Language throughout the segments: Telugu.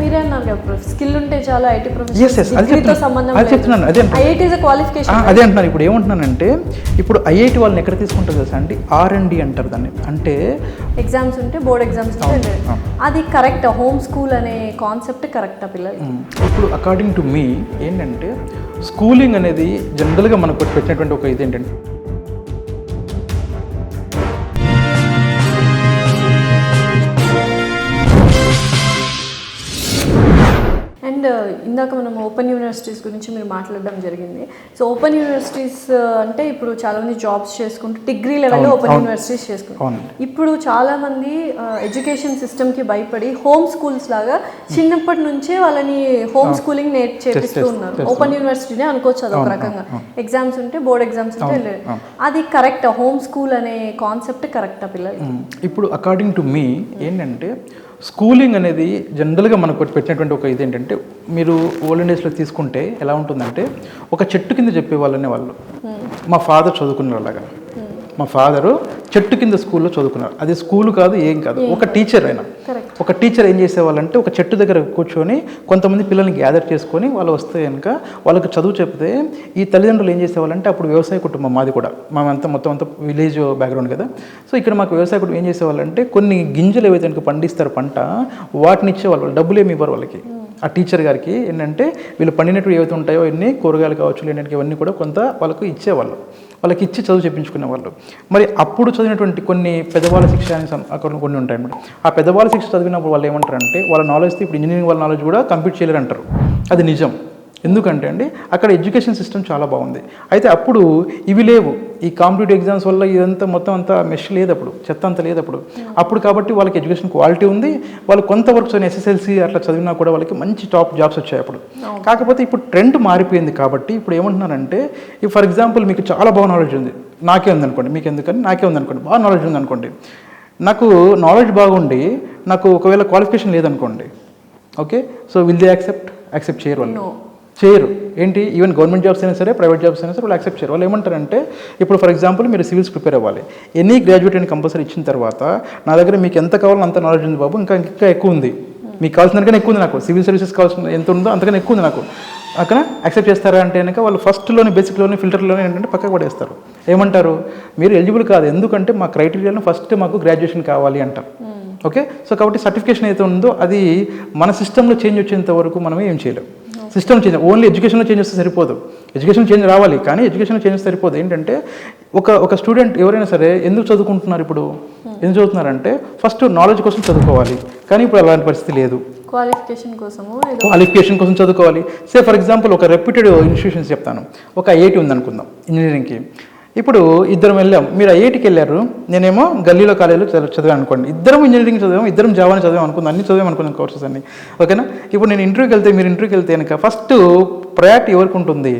మీరే అన్నారు కదా స్కిల్ ఉంటే చాలా ఐటీ ప్రొఫెషనల్ సంబంధం అది చెప్తున్నాను. అదే ఐఐటీ ఇస్ ఎ క్వాలిఫికేషన్. అదే అంటున్నాను. ఇప్పుడు ఏమంటున్నానంటే ఇప్పుడు ఐఐటి వాళ్ళని ఎక్కడ తీసుకుంటారు తెలుసా అండి, R&D అంటారు దాన్ని. అంటే ఎగ్జామ్స్ ఉంటే బోర్డ్ ఎగ్జామ్స్ ఉంటే అది కరెక్ట్. హోమ్ స్కూల్ అనే కాన్సెప్ట్ కరెక్టా పిల్లలు? ఇప్పుడు అకార్డింగ్ టు మీ ఏంటంటే స్కూలింగ్ అనేది జనరల్గా మనకు పెట్టినటువంటి ఒక ఇది ఏంటంటే అండ్ ఇందాక మనం ఓపెన్ యూనివర్సిటీస్ గురించి మీరు మాట్లాడడం జరిగింది. సో ఓపెన్ యూనివర్సిటీస్ అంటే ఇప్పుడు చాలామంది జాబ్స్ చేసుకుంటూ డిగ్రీ లెవెల్లో ఓపెన్ యూనివర్సిటీస్ చేసుకుంటారు. ఇప్పుడు చాలామంది ఎడ్యుకేషన్ సిస్టమ్కి భయపడి హోమ్ స్కూల్స్ లాగా చిన్నప్పటి నుంచే వాళ్ళని హోమ్ స్కూలింగ్ చేపిస్తూ ఉన్నారు. ఓపెన్ యూనివర్సిటీనే అనుకోవచ్చు అది ఒక రకంగా. ఎగ్జామ్స్ ఉంటే బోర్డ్ ఎగ్జామ్స్ ఉంటే అది కరెక్టా? హోమ్ స్కూల్ అనే కాన్సెప్ట్ కరెక్టా పిల్లలు? ఇప్పుడు అకార్డింగ్ టు మీ ఏంటంటే స్కూలింగ్ అనేది జనరల్గా మనకు పెట్టినటువంటి ఒక ఇది ఏంటంటే మీరు ఓల్డెన్ డేస్లో తీసుకుంటే ఎలా ఉంటుందంటే ఒక చెట్టు కింద చెప్పేవాళ్ళనే వాళ్ళు. మా ఫాదర్ చదువుకున్నారు అలాగా. మా ఫాదరు చెట్టు కింద స్కూల్లో చదువుకున్నారు. అది స్కూల్ కాదు, ఏం కాదు, ఒక టీచర్ అయినా. ఒక టీచర్ ఏం చేసేవాళ్ళంటే ఒక చెట్టు దగ్గర కూర్చొని కొంతమంది పిల్లల్ని గ్యాదర్ చేసుకొని వాళ్ళు వస్తే కనుక వాళ్ళకి చదువు చెప్తే ఈ తల్లిదండ్రులు ఏం చేసేవాళ్ళంటే అప్పుడు వ్యవసాయ కుటుంబం మాది కూడా, మేమంతా మొత్తం అంతా విలేజ్ బ్యాక్గ్రౌండ్ కదా. సో ఇక్కడ మాకు వ్యవసాయ కుటుంబం ఏం చేసేవాళ్ళంటే కొన్ని గింజలు ఏవైతే కనుక పండిస్తారు పంట, వాటిని ఇచ్చేవాళ్ళు. డబ్బులు ఏమి ఇవ్వరు వాళ్ళకి. ఆ టీచర్ గారికి ఏంటంటే వీళ్ళు పండినట్టు ఏవైతే ఉంటాయో అన్ని కూరగాయలు కావచ్చు లేదంటే ఇవన్నీ కూడా కొంత వాళ్ళకు ఇచ్చేవాళ్ళు. వాళ్ళకి ఇచ్చి చదువు చెప్పించుకునే వాళ్ళు. మరి అప్పుడు చదివినటువంటి కొన్ని పెద్దవాళ్ళ శిక్ష అని అక్కడ కొన్ని ఉంటాయి అన్నమాట. ఆ పెద్దవాళ్ళ శిక్ష చదివినప్పుడు వాళ్ళు ఏమంటారంటే వాళ్ళ నాలెడ్జ్తో ఇప్పుడు ఇంజనీరింగ్ వాళ్ళ నాలెడ్జ్ కూడా కంప్లీట్ చేయలేరు అంటారు. అది నిజం. ఎందుకంటే అండి అక్కడ ఎడ్యుకేషన్ సిస్టమ్ చాలా బాగుంది. అయితే అప్పుడు ఇవి లేవు. ఈ కాంపిటేటివ్ ఎగ్జామ్స్ వల్ల ఇదంతా మొత్తం అంతా మెష్ లేదు, అప్పుడు చెత్త అంతా లేదు అప్పుడు కాబట్టి వాళ్ళకి ఎడ్యుకేషన్ క్వాలిటీ ఉంది. వాళ్ళు కొంతవరకు చదివిన SSLC అట్లా చదివినా కూడా వాళ్ళకి మంచి టాప్ జాబ్స్ వచ్చాయి అప్పుడు. కాకపోతే ఇప్పుడు ట్రెండ్ మారిపోయింది కాబట్టి ఇప్పుడు ఏమంటున్నారంటే ఫర్ ఎగ్జాంపుల్ మీకు చాలా బాగా నాలెడ్జ్ ఉంది, నాకే ఉందనుకోండి, మీకు ఎందుకని నాకే ఉందనుకోండి, బాగా నాలెడ్జ్ ఉందనుకోండి. నాకు నాలెడ్జ్ బాగుండి నాకు ఒకవేళ క్వాలిఫికేషన్ లేదనుకోండి, okay, so will they accept చేయరు వాళ్ళు. చేయరు. ఏంటి, ఈవెన్ గవర్నమెంట్ జాబ్స్ అయినా సరే ప్రైవేట్ జాబ్స్ అయినా సరే వాళ్ళు యాక్సెప్ట్ చేయరు. వాళ్ళు ఏమంటారంటే ఇప్పుడు ఫర్ ఎగ్జాంపుల్ మీరు సివిల్స్ ప్రిపేర్ అవ్వాలి, ఎనీ గ్రాడ్యుయేట్ అని కంపల్సరీ ఇచ్చిన తర్వాత నా దగ్గర మీకు ఎంత కావాలో అంత నాలెడ్జ్ ఉంది బాబు, ఇంకా ఎక్కువ ఉంది, మీకు కావాల్సిన దానికన్నా ఎక్కువ ఉంది, నాకు సివిల్ సర్వీసెస్ కావాల్సిన ఎంత ఉందో అంతకన్నా ఎక్కువ ఉంది నాకు, అక్కడ యాక్సెప్ట్ చేస్తారా అంటే కనుక వాళ్ళు ఫస్ట్లోనే బేసిక్లోనే ఫిల్టర్లోనే ఏంటంటే పక్కకు పడేస్తారు. ఏమంటారు, మీరు ఎలిజిబుల్ కాదు, ఎందుకంటే మా క్రైటీరియాలో ఫస్ట్ మాకు గ్రాడ్యుయేషన్ కావాలి అంటారు. ఓకే, సో కాబట్టి సర్టిఫికేషన్ అయితే ఉందో అది మన సిస్టంలో చేంజ్ వచ్చేంత వరకు మనం ఏం చేయలేం. సిస్టమ్ చేంజ్ ఓన్లీ ఎడ్యుకేషన్లో చేంజ్ వస్తే సరిపోదు, ఎడ్యుకేషన్ చేంజ్ రావాలి కానీ ఎడ్యుకేషన్లో చేంజ్ సరిపోదు. ఏంటంటే ఒక స్టూడెంట్ ఎవరైనా సరే ఎందుకు చదువుకుంటున్నారు, ఇప్పుడు ఎందుకు చదువుతున్నారంటే ఫస్ట్ నాలెడ్జ్ కోసం చదువుకోవాలి, కానీ ఇప్పుడు అలాంటి పరిస్థితి లేదు. క్వాలిఫికేషన్ కోసం చదువుకోవాలి. సే ఫర్ ఎగ్జాంపుల్ ఒక రెప్యూటెడ్ ఇన్స్టిట్యూషన్స్ చెప్తాను, ఒక ఐఐటి ఉందనుకుందాం ఇంజనీరింగ్కి. ఇప్పుడు ఇద్దరం వెళ్ళాం, మీరు ఐఐటికి వెళ్ళారు, నేనేమో గల్లీలో కాలేజీలో చదివాను అనుకోండి, ఇద్దరం ఇంజనీరింగ్ చదివాం, ఇద్దరం జావాని చదివాం అనుకుందాం, అన్ని చదివాం అనుకున్నాను కోర్సెస్ అన్ని, ఓకేనా. ఇప్పుడు నేను ఇంటర్వ్యూకి వెళ్తే మీరు ఇంటర్వ్యూకి వెళ్తే కనుక ఫస్ట్ ప్రయారిటీ ఎవరికి ఉంటుంది,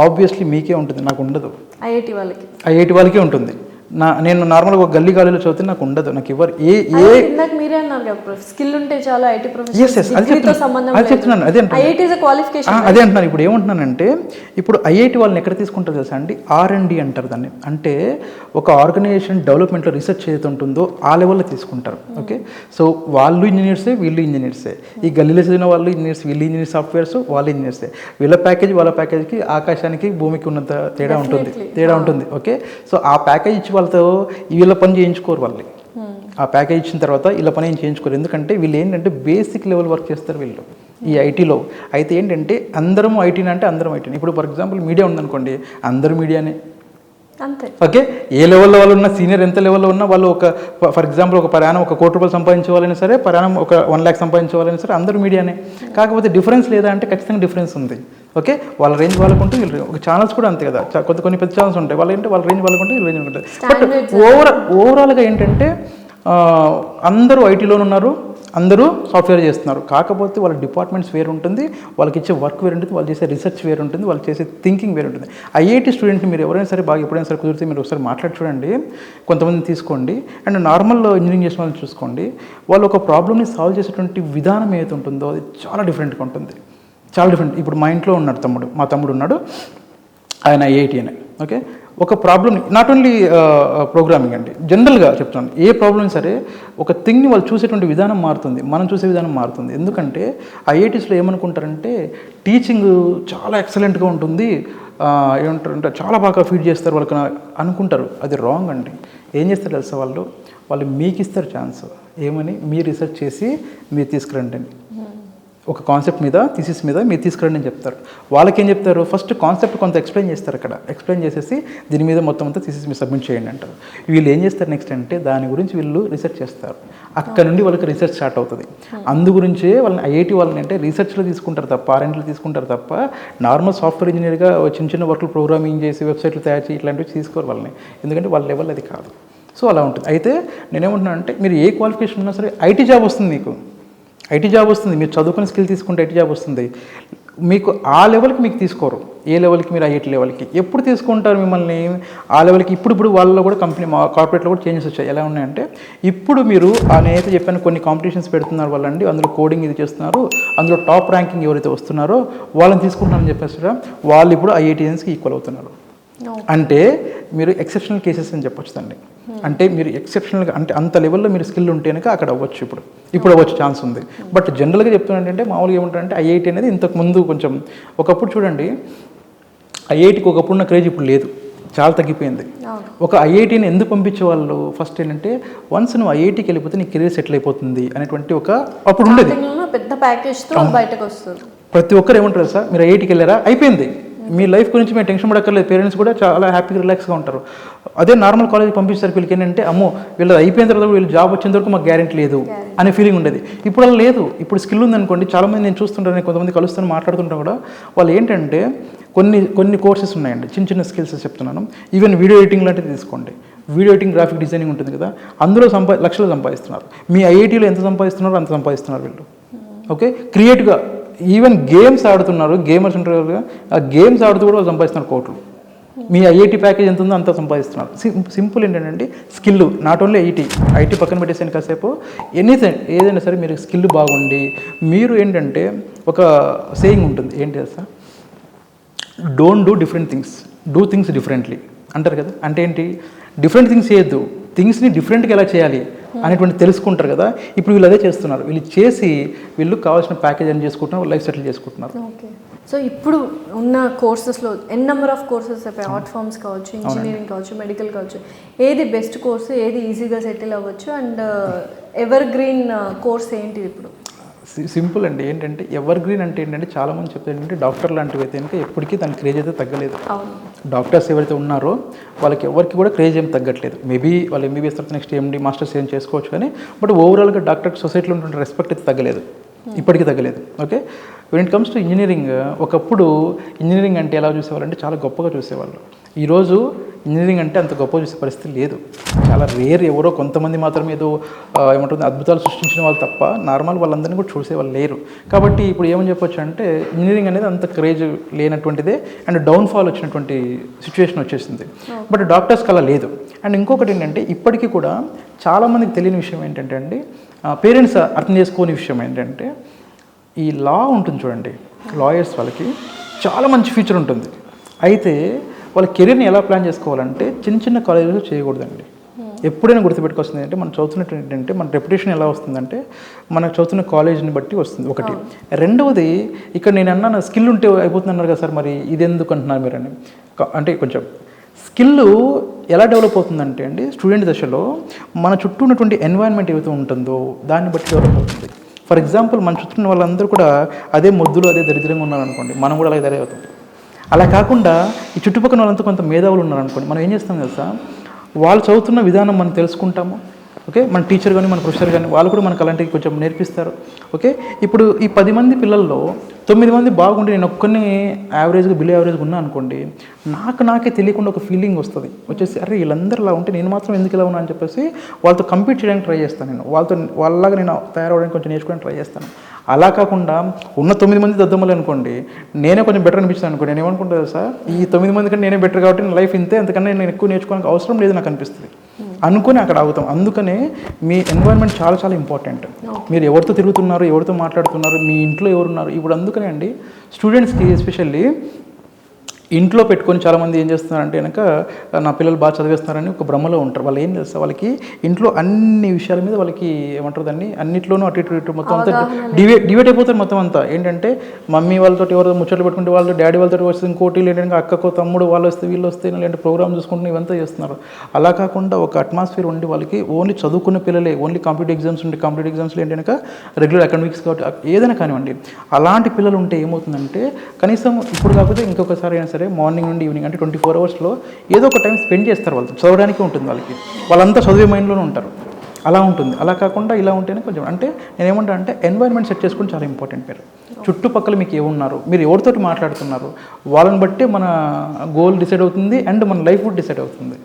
ఆబ్వియస్లీ మీకే ఉంటుంది, నాకు ఉండదు. ఐఐటి వాళ్ళకే ఉంటుంది. నేను నార్మల్గా ఒక గల్లీ కాలేజీలో చదివితే నాకు ఉండదు, నాకు ఎవరు మీరే అన్నారు కదా స్కిల్ ఉంటే చాలా ఐటీ అది చెప్తున్నాను. అదే అంటున్నాను. ఇప్పుడు ఏమంటున్నానంటే ఇప్పుడు ఐఐటి వాళ్ళని ఎక్కడ తీసుకుంటారు తెలుసా అండి, R&D అంటారు దాన్ని. అంటే ఒక ఆర్గనైజేషన్ డెవలప్మెంట్లో రీసెర్చ్ ఏదైతే ఉంటుందో ఆ లెవెల్లో తీసుకుంటారు. ఓకే, సో వాళ్ళు ఇంజనీర్సే, వీళ్ళు ఇంజనీర్సే, ఈ గల్లీలో చదివిన వాళ్ళు ఇంజనీర్స్, వీళ్ళు ఇంజనీర్ సాఫ్ట్వేర్స్, వాళ్ళు ఇంజనీర్సే, వీళ్ళ ప్యాకేజ్ వాళ్ళ ప్యాకేజ్కి ఆకాశానికి భూమికి ఉన్నంత తేడా ఉంటుంది. ఓకే, సో ఆ ప్యాకేజ్ ఇచ్చి వాళ్ళతో వీళ్ళ పని చేయించుకోరు వాళ్ళు. ఆ ప్యాకేజ్ ఇచ్చిన తర్వాత వీళ్ళ పని ఏం చేయించుకోరు, ఎందుకంటే వీళ్ళు ఏంటంటే బేసిక్ లెవెల్ వర్క్ చేస్తారు వీళ్ళు ఈ ఐటీలో. అయితే ఏంటంటే అందరం ఐటీని అంటే అందరం ఐటీని. ఇప్పుడు ఫర్ ఎగ్జాంపుల్ మీడియా ఉందనుకోండి, అందరూ మీడియానే. ఓకే, ఏ లెవెల్లో వాళ్ళు ఉన్న సీనియర్ ఎంత లెవెల్లో ఉన్నా వాళ్ళు ఒక ఫర్ ఎగ్జాంపుల్ ఒక పరాణం ఒక ₹1,00,00,000 సంపాదించేవాళ్ళైనా సరే, పరాణం ఒక 1 lakh సంపాదించేవాళ్ళైనా సరే అందరూ మీడియానే. కాకపోతే డిఫరెన్స్ లేదా అంటే ఖచ్చితంగా డిఫరెన్స్ ఉంది. ఓకే, వాళ్ళ రేంజ్ వాళ్ళకుంటూ వీళ్ళు ఒక ఛానల్స్ కూడా అంతే కదా, కొన్ని పెద్ద ఛానల్స్ ఉంటాయి, వాళ్ళు ఏంటంటే వాళ్ళ రేంజ్ వాళ్ళకుంటే వీళ్ళు రేంజ్ ఉంటుంది. బట్ ఓవరాల్గా ఏంటంటే అందరూ ఐటీలోనే ఉన్నారు, అందరూ సాఫ్ట్వేర్ చేస్తున్నారు. కాకపోతే వాళ్ళ డిపార్ట్మెంట్స్ వేరు ఉంటుంది, వాళ్ళకి ఇచ్చే వర్క్ వేరు ఉంటుంది, వాళ్ళు చేసే రీసెర్చ్ వేరు ఉంటుంది, వాళ్ళు చేసే థింకింగ్ వేరు ఉంటుంది. ఐఐటి స్టూడెంట్ని మీరు ఎవరైనా సరే బాగా ఎప్పుడైనా సరే కుదిరితే మీరు ఒకసారి మాట్లాడి చూడండి, కొంతమందిని తీసుకోండి, అండ్ నార్మల్ ఇంజనీరింగ్ చేసిన వాళ్ళని చూసుకోండి. వాళ్ళు ఒక ప్రాబ్లమ్ని సాల్వ్ చేసేటువంటి విధానం ఏదైతే ఉంటుందో అది చాలా డిఫరెంట్గా ఉంటుంది, చాలా డిఫరెంట్. ఇప్పుడు మా ఇంట్లో ఉన్నాడు మా తమ్ముడు ఉన్నాడు, ఆయన ఐఐటి అని. ఓకే, ఒక ప్రాబ్లమ్ నాట్ ఓన్లీ ప్రోగ్రామింగ్ అండి, జనరల్గా చెప్తాను, ఏ ప్రాబ్లం సరే ఒక థింగ్ని వాళ్ళు చూసేటువంటి విధానం మారుతుంది, మనం చూసే విధానం మారుతుంది. ఎందుకంటే ఐఐటీస్లో ఏమనుకుంటారంటే టీచింగ్ చాలా ఎక్సలెంట్గా ఉంటుంది, ఏమంటారంటే చాలా బాగా ఫీడ్ చేస్తారు వాళ్ళకి అనుకుంటారు. అది రాంగ్ అండి. ఏం చేస్తారు తెలుసా, వాళ్ళు మీకు ఇస్తారు ఛాన్స్, ఏమని మీరు రీసెర్చ్ చేసి మీరు తీసుకురండి అని, ఒక కాన్సెప్ట్ మీద థీసిస్ మీద మీరు తీసుకురండి అని చెప్తారు. వాళ్ళకి ఏం చెప్తారు, ఫస్ట్ కాన్సెప్ట్ కొంత ఎక్స్ప్లెయిన్ చేస్తారు, అక్కడ ఎక్స్ప్లెయిన్ చేసేసి దీని మీద మొత్తం అంతా థీసిస్ మీరు సబ్మిట్ చేయండి అంటారు. వీళ్ళు ఏం చేస్తారు నెక్స్ట్ అంటే దాని గురించి వీళ్ళు రీసెర్చ్ చేస్తారు, అక్కడ నుండి వాళ్ళకి రీసెర్చ్ స్టార్ట్ అవుతుంది. అందు గురించే వాళ్ళని ఐఐటి వాళ్ళని అంటే రీసెర్చ్లో తీసుకుంటారు తప్ప ఆర్ఎండ్లో తీసుకుంటారు తప్ప నార్మల్ సాఫ్ట్వేర్ ఇంజనీర్గా చిన్న చిన్న వర్క్లు ప్రోగ్రామింగ్ చేసి వెబ్సైట్లు తయారు చేసి ఇట్లాంటివి తీసుకోరు వాళ్ళని, ఎందుకంటే వాళ్ళ లెవెల్ అది కాదు. సో అలా ఉంటుంది. అయితే నేనేమంటున్నాను అంటే మీరు ఏ క్వాలిఫికేషన్ ఉన్నా సరే ఐటీ జాబ్ వస్తుంది, మీకు ఐటీ జాబ్ వస్తుంది, మీరు చదువుకునే స్కిల్ తీసుకుంటే ఐటీ జాబ్ వస్తుంది. మీకు ఆ లెవెల్కి మీకు తీసుకోరు, ఏ లెవెల్కి మీరు ఐఐటీ లెవెల్కి ఎప్పుడు తీసుకుంటారు మిమ్మల్ని ఆ లెవెల్కి. ఇప్పుడు వాళ్ళలో కూడా కంపెనీ కార్పొరేట్లో కూడా చేంజెస్ వచ్చాయి. ఎలా ఉన్నాయంటే ఇప్పుడు మీరు నేనైతే చెప్పాను కొన్ని కాంపిటీషన్స్ పెడుతున్నారు వాళ్ళండి, అందులో కోడింగ్ ఇది చేస్తున్నారు, అందులో టాప్ ర్యాంకింగ్ ఎవరైతే వస్తున్నారో వాళ్ళని తీసుకుంటారని చెప్పేసి వాళ్ళు ఇప్పుడు ఐఐటీఎన్స్కి ఈక్వల్ అవుతున్నారు. అంటే మీరు ఎక్సెప్షనల్ కేసెస్ అని చెప్పొచ్చు అండి. అంటే మీరు ఎక్సెప్షనల్గా అంటే అంత లెవెల్లో మీరు స్కిల్ ఉంటేనే అక్కడ అవ్వచ్చు, ఇప్పుడు అవ్వచ్చు ఛాన్స్ ఉంది. బట్ జనరల్గా చెప్తున్నానంటే మామూలుగా ఏమంటారంటే ఐఐటీ అనేది ఇంతకు ముందు కొంచెం ఒకప్పుడు చూడండి, ఐఐటీకి ఒకప్పుడు ఉన్న క్రేజ్ ఇప్పుడు లేదు, చాలా తగ్గిపోయింది. ఒక ఐఐటీని ఎందుకు పంపించేవాళ్ళు, ఫస్ట్ ఏంటంటే వన్స్ నువ్వు ఐఐటీకి వెళ్ళిపోతే నీ కెరీర్ సెటిల్ అయిపోతుంది అనేటువంటి ఒక అప్పుడు ఉండేది. పెద్ద ప్యాకేజ్తో బయటకు వస్తుంది. ప్రతి ఒక్కరు ఏమంటారు సార్, మీరు ఐఐటీకి వెళ్ళారా అయిపోయింది, మీ లైఫ్ గురించి మేము టెన్షన్ పడక్కర్లేదు, పేరెంట్స్ కూడా చాలా హ్యాపీగా రిలాక్స్గా ఉంటారు. అదే నార్మల్ కాలేజ్కి పంపిస్తారు వీళ్ళకి ఏంటంటే అమ్మో వీళ్ళు అయిపోయిన తర్వాత వీళ్ళు జాబ్ వచ్చేంత వరకు మాకు గ్యారెంటీ లేదు అనే ఫీలింగ్ ఉండేది. ఇప్పుడు అలా లేదు. ఇప్పుడు స్కిల్ ఉందనుకోండి, చాలామంది నేను చూస్తుంటాను, కొంతమంది కలుస్తాను మాట్లాడుతుంటాను కూడా, వాళ్ళు ఏంటంటే కొన్ని కోర్సెస్ ఉన్నాయండి, చిన్న చిన్న స్కిల్స్ చెప్తున్నాను. ఈవెన్ వీడియో ఎడిటింగ్ లాంటిది తీసుకోండి, వీడియో ఎడిటింగ్ గ్రాఫిక్ డిజైనింగ్ ఉంటుంది కదా, అందులో లక్షలు సంపాదిస్తున్నారు. మీ ఐఐటీలో ఎంత సంపాదిస్తున్నారో అంత సంపాదిస్తున్నారు వీళ్ళు. ఓకే, క్రియేట్గా ఈవెన్ గేమ్స్ ఆడుతున్నారు, గేమర్స్ ఉంటారు కదా, ఆ గేమ్స్ ఆడుతూ కూడా వాళ్ళు సంపాదిస్తున్నారు కోట్లు. మీ ఐఐటీ ప్యాకేజ్ ఎంత ఉందో అంత సంపాదిస్తున్నారు. సింపుల్ ఏంటంటే స్కిల్, నాట్ ఓన్లీ ఐటీ పక్కన పెట్టేసాను కాసేపు, ఎనీథింగ్ ఏదైనా సరే మీరు స్కిల్ బాగుండి, మీరు ఏంటంటే ఒక సేయింగ్ ఉంటుంది ఏంటి తెలుసా, don't do different things, do things differently అంటారు కదా. అంటే ఏంటి, డిఫరెంట్ థింగ్స్ చేయొద్దు, థింగ్స్ని డిఫరెంట్గా ఎలా చేయాలి అనేటువంటి తెలుసుకుంటారు కదా. ఇప్పుడు వీళ్ళు అదే చేస్తున్నారు, వీళ్ళు చేసి వీళ్ళు కావాల్సిన ప్యాకేజ్ అని చేసుకుంటున్నారు, లైఫ్ సెటిల్ చేసుకుంటున్నారు. ఓకే, సో ఇప్పుడు ఉన్న కోర్సెస్లో number of courses art forms కావచ్చు, ఇంజనీరింగ్ కావచ్చు, మెడికల్ కావచ్చు, ఏది బెస్ట్ కోర్సు, ఏది ఈజీగా సెటిల్ అవ్వచ్చు, అండ్ ఎవర్ గ్రీన్ కోర్స్ ఏంటి ఇప్పుడు? సింపుల్ అండి. ఏంటంటే ఎవర్ గ్రీన్ అంటే ఏంటంటే చాలామంది చెప్తారు ఏంటంటే డాక్టర్ లాంటివి అయితే కనుక ఎప్పటికీ దాని క్రేజ్ అయితే తగ్గలేదు. డాక్టర్స్ ఎవరైతే ఉన్నారో వాళ్ళకి ఎవరికి కూడా క్రేజ్ ఏం తగ్గట్లేదు. మేబీ వాళ్ళు ఎంబీబీఎస్ తర్వాత నెక్స్ట్ ఎండి మాస్టర్స్ ఏం చేసుకోవచ్చు కానీ, బట్ ఓవరాల్గా డాక్టర్ సొసైటీలో ఉంటుండే రెస్పెక్ట్ అయితే తగ్గలేదు, ఇప్పటికీ తగ్గలేదు. Okay, when it comes to engineering, ఒకప్పుడు ఇంజనీరింగ్ అంటే ఎలా చూసేవాళ్ళంటే చాలా గొప్పగా చూసేవాళ్ళు. ఈరోజు ఇంజనీరింగ్ అంటే అంత గొప్ప చూసే పరిస్థితి లేదు, చాలా రేర్, ఎవరో కొంతమంది మాత్రం ఏదో ఏమంటుంది అద్భుతాలు సృష్టించిన వాళ్ళు తప్ప నార్మల్ వాళ్ళందరినీ కూడా చూసేవాళ్ళు లేరు. కాబట్టి ఇప్పుడు ఏమని చెప్పొచ్చు అంటే ఇంజనీరింగ్ అనేది అంత క్రేజ్ లేనటువంటిదే, అండ్ డౌన్ఫాల్ వచ్చినటువంటి సిచ్యువేషన్ వచ్చేసింది. బట్ డాక్టర్స్కి అలా లేదు. అండ్ ఇంకొకటి ఏంటంటే ఇప్పటికీ కూడా చాలామందికి తెలియని విషయం ఏంటంటే అండి, పేరెంట్స్ అర్థం చేసుకోని విషయం ఏంటంటే, ఈ లా ఉంటుంది చూడండి, లాయర్స్ వాళ్ళకి చాలా మంచి ఫ్యూచర్ ఉంటుంది. అయితే వాళ్ళ కెరీర్ని ఎలా ప్లాన్ చేసుకోవాలంటే చిన్న చిన్న కాలేజెస్లో చేయకూడదండి. ఎప్పుడైనా గుర్తుపెట్టుకొస్తుంది అంటే మనం చదువుతున్నట్టు ఏంటంటే మన రెప్యుటేషన్ ఎలా వస్తుందంటే మనం చదువుతున్న కాలేజ్ని బట్టి వస్తుంది ఒకటి. రెండవది, ఇక్కడ నేను అన్నా స్కిల్ ఉంటే అయిపోతుంది అన్నారు కదా సార్, మరి ఇది ఎందుకు అంటున్నారు మీరు అని. అంటే కొంచెం స్కిల్ ఎలా డెవలప్ అవుతుందంటే అండి, స్టూడెంట్ దశలో మన చుట్టూ ఉన్నటువంటి ఎన్వైరన్మెంట్ ఏదైతే ఉంటుందో దాన్ని బట్టి డెవలప్ అవుతుంది. ఫర్ ఎగ్జాంపుల్ మన చుట్టూ ఉన్న వాళ్ళందరూ కూడా అదే మొద్దులు అదే దరిద్రంగా ఉన్నారనుకోండి, మనం కూడా అలాగే తయారు అవుతాం. అలా కాకుండా ఈ చుట్టుపక్కల వాళ్ళంతా కొంత మేధావులు ఉన్నారనుకోండి, మనం ఏం చేస్తాం తెలుసా, వాళ్ళు చదువుతున్న విధానం మనం తెలుసుకుంటాము. ఓకే, మన టీచర్ కానీ మన ప్రొఫెసర్ కానీ వాళ్ళు కూడా మనకు అలాంటివి కొంచెం నేర్పిస్తారు. ఓకే, ఇప్పుడు ఈ 10 మంది పిల్లల్లో 9 మంది బాగుండి నేను ఒక్కరిని యావరేజ్గా బిలో యావరేజ్గా ఉన్నా అనుకోండి, నాకే తెలియకుండా ఒక ఫీలింగ్ వస్తుంది, వచ్చేసి అరే వీళ్ళందరూ ఇలా ఉంటే నేను మాత్రం ఎందుకు ఇలా ఉన్నా అని చెప్పేసి వాళ్ళతో కంపీట్ చేయడానికి ట్రై చేస్తాను. నేను వాళ్ళలాగా నేను తయారవడానికి కొంచెం నేర్చుకోవడానికి ట్రై చేస్తాను. అలా కాకుండా ఉన్న 9 మంది దద్దమ్మలు అనుకోండి, నేనే కొంచెం బెటర్ అనిపిస్తాను అనుకోండి, నేను ఏమనుకుంటాను సార్, ఈ 9 మంది కంటే నేనే బెటర్ కాబట్టి నా లైఫ్ ఇంతే, అంతకన్నా నేను ఎక్కువ నేర్చుకోవడానికి అవసరం లేదు నాకు అనిపిస్తుంది అనుకుని అక్కడ ఆగుతాం. అందుకనే మీ ఎన్వైరన్మెంట్ చాలా చాలా ఇంపార్టెంట్. మీరు ఎవరితో తిరుగుతున్నారు, ఎవరితో మాట్లాడుతున్నారు, మీ ఇంట్లో ఎవరున్నారు. ఇప్పుడు అందుకనే అండి స్టూడెంట్స్కి ఎస్పెషల్లీ ఇంట్లో పెట్టుకొని చాలామంది ఏం చేస్తున్నారంటే కనుక నా పిల్లలు బాగా చదివేస్తున్నారని ఒక భ్రమలో ఉంటారు. వాళ్ళు ఏం చేస్తారు, వాళ్ళకి ఇంట్లో అన్ని విషయాల మీద వాళ్ళకి ఏమంటారు దాన్ని, అన్నిట్లోనూ అటు ఇటు మొత్తం అంతా డివేట్ అయిపోతారు. మొత్తం అంతా ఏంటంటే మమ్మీ వాళ్ళతో ఎవరో ముచ్చట్లు పెట్టుకుంటే వాళ్ళు, డాడీ వాళ్ళతో వస్తే ఇంకోటి, లేదంటే అక్కకో తమ్ముడు వాళ్ళు వస్తే వీళ్ళు వస్తే, లేదంటే ప్రోగ్రామ్ చూసుకుంటూ ఇవంతా చేస్తున్నారు. అలా కాకుండా ఒక అట్మాస్ఫియర్ ఉండి వాళ్ళకి ఓన్లీ చదువుకున్న పిల్లలే, ఓన్లీ కాంపిటేటివ్ ఎగ్జామ్స్ ఉంటే కాంపిటేటివ్ ఎగ్జామ్స్లో ఏంటి కనుక రెగ్యులర్ అకాడమిక్స్ కాబట్టి ఏదైనా కానివ్వండి, అలాంటి పిల్లలు ఉంటే ఏమవుతుందంటే కనీసం ఇప్పుడు కాకపోతే ఇంకొకసారి అయినా సరే మార్నింగ్ నుండి ఈవినింగ్ అంటే 24 అవర్స్లో ఏదో ఒక టైం స్పెండ్ చేస్తారు. వాళ్ళు చదవడానికి ఉంటుంది వాళ్ళకి, వాళ్ళంతా చదివే మైండ్లోనే ఉంటారు. అలా ఉంటుంది. అలా కాకుండా ఇలా ఉంటేనే కొంచెం అంటే నేనేమంటా అంటే ఎన్వైర్న్మెంట్ సెట్ చేసుకోవడం చాలా ఇంపార్టెంట్. పేరు చుట్టుపక్కల మీకు ఏమున్నారు, మీరు ఎవరితోటి మాట్లాడుతున్నారు, వాళ్ళని బట్టే మన గోల్ డిసైడ్ అవుతుంది అండ్ మన లైఫ్ కూడా డిసైడ్ అవుతుంది.